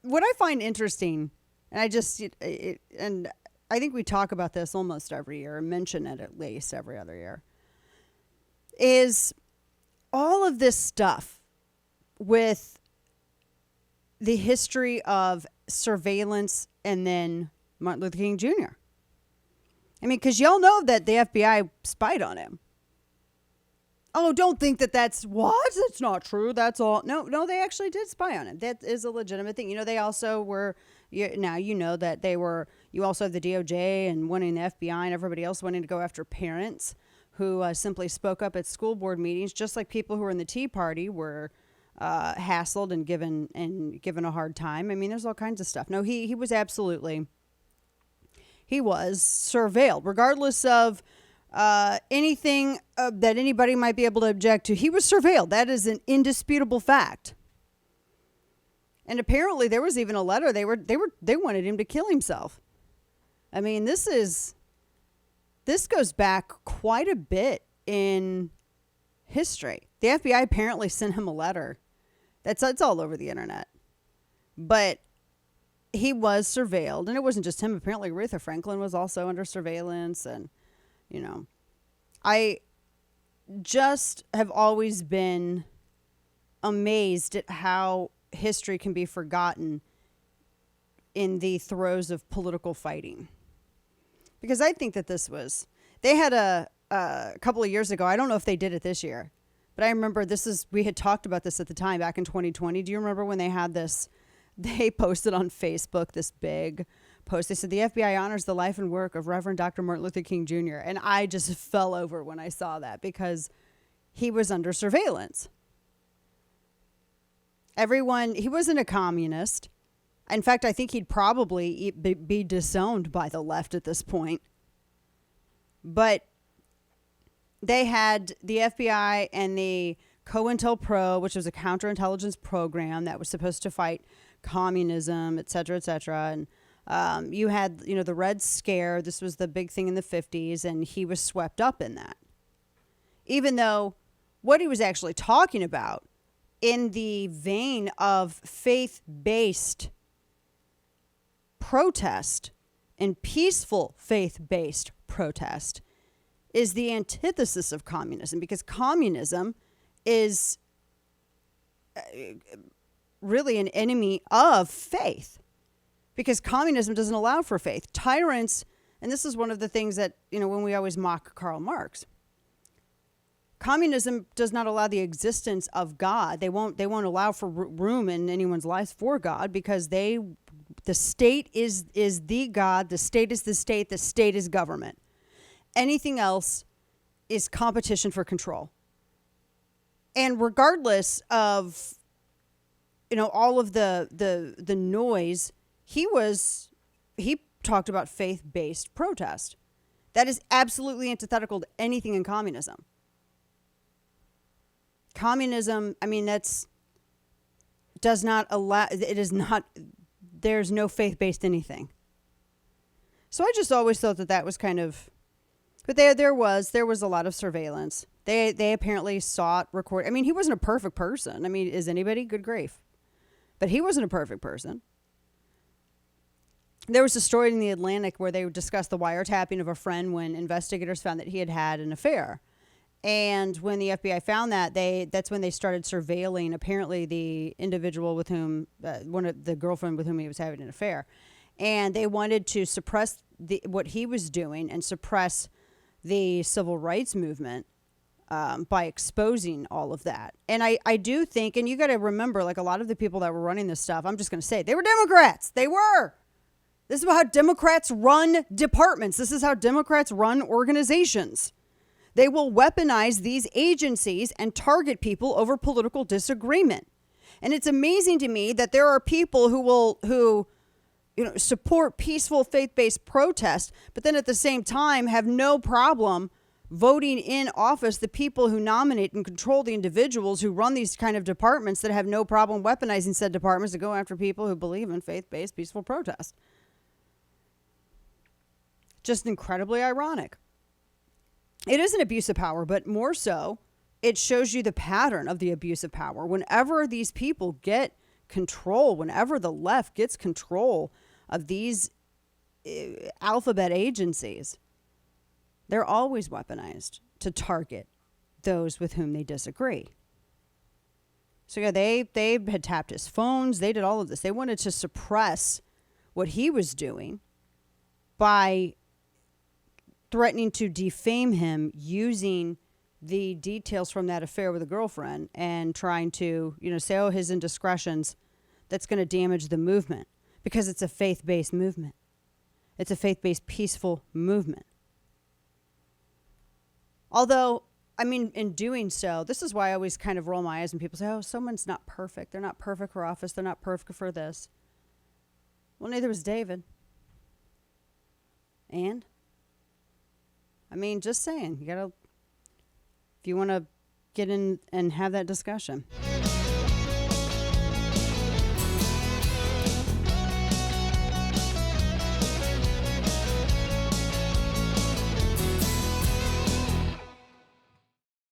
what I find interesting, and and I think we talk about this almost every year, or mention it at least every other year, is all of this stuff with the history of surveillance and then Martin Luther King Jr. I mean, because y'all know that the FBI spied on him. Oh, don't think that that's what? That's not true. That's all. No, they actually did spy on him. That is a legitimate thing. They also were, now you know that you also have the DOJ and wanting the FBI and everybody else wanting to go after parents who simply spoke up at school board meetings, just like people who were in the Tea Party were hassled and given a hard time. I mean, there's all kinds of stuff. No, he was surveilled, regardless of anything that anybody might be able to object to. He was surveilled. That is an indisputable fact. And apparently, there was even a letter. They wanted him to kill himself. I mean, this goes back quite a bit in history. The FBI apparently sent him a letter. It's all over the internet. But he was surveilled, and it wasn't just him. Apparently, Aretha Franklin was also under surveillance, and I just have always been amazed at how history can be forgotten in the throes of political fighting. Because I think that they had a couple of years ago, I don't know if they did it this year, but I remember we had talked about this at the time back in 2020. Do you remember when they had this? They posted on Facebook this big post. They said the FBI honors the life and work of Reverend Dr. Martin Luther King Jr. And I just fell over when I saw that because he was under surveillance. He wasn't a communist. In fact, I think he'd probably be disowned by the left at this point. But they had the FBI and the COINTELPRO, which was a counterintelligence program that was supposed to fight communism, et cetera, et cetera. And you had, the Red Scare. This was the big thing in the 50s, and he was swept up in that. Even though what he was actually talking about in the vein of faith-based protest and peaceful faith-based protest is the antithesis of communism, because communism is really an enemy of faith, because communism doesn't allow for faith. Tyrants, and this is one of the things that, when we always mock Karl Marx, communism does not allow the existence of God. They won't allow for room in anyone's life for God, because the state is the God, the state is the state is government. Anything else is competition for control. And regardless of, all of the noise, he talked about faith-based protest. That is absolutely antithetical to anything in communism. Communism, I mean, does not allow, it is not, there's no faith-based anything. So I just always thought that was kind of, but there was a lot of surveillance. They apparently record. I mean, he wasn't a perfect person. I mean, is anybody? Good grief. But he wasn't a perfect person. There was a story in the Atlantic where they discussed the wiretapping of a friend when investigators found that he had an affair. And when the FBI found that's when they started surveilling, apparently, the individual with whom, the girlfriend with whom he was having an affair. And they wanted to suppress what he was doing and suppress the civil rights movement by exposing all of that. And I do think, and you got to remember, like, a lot of the people that were running this stuff, I'm just going to say, they were Democrats. They were. This is how Democrats run departments. This is how Democrats run organizations. They will weaponize these agencies and target people over political disagreement. And it's amazing to me that there are people who support peaceful faith-based protest, but then at the same time have no problem voting in office the people who nominate and control the individuals who run these kind of departments, that have no problem weaponizing said departments to go after people who believe in faith-based peaceful protest. Just incredibly ironic. It is an abuse of power, but more so, it shows you the pattern of the abuse of power. Whenever these people get control, whenever the left gets control of these alphabet agencies, they're always weaponized to target those with whom they disagree. So yeah, they had tapped his phones. They did all of this. They wanted to suppress what he was doing by threatening to defame him using the details from that affair with a girlfriend and trying to, say, oh, his indiscretions, that's going to damage the movement because it's a faith-based movement. It's a faith-based peaceful movement. Although, in doing so, this is why I always kind of roll my eyes when people say, oh, someone's not perfect. They're not perfect for office. They're not perfect for this. Well, neither was David. And? Just saying, if you want to get in and have that discussion.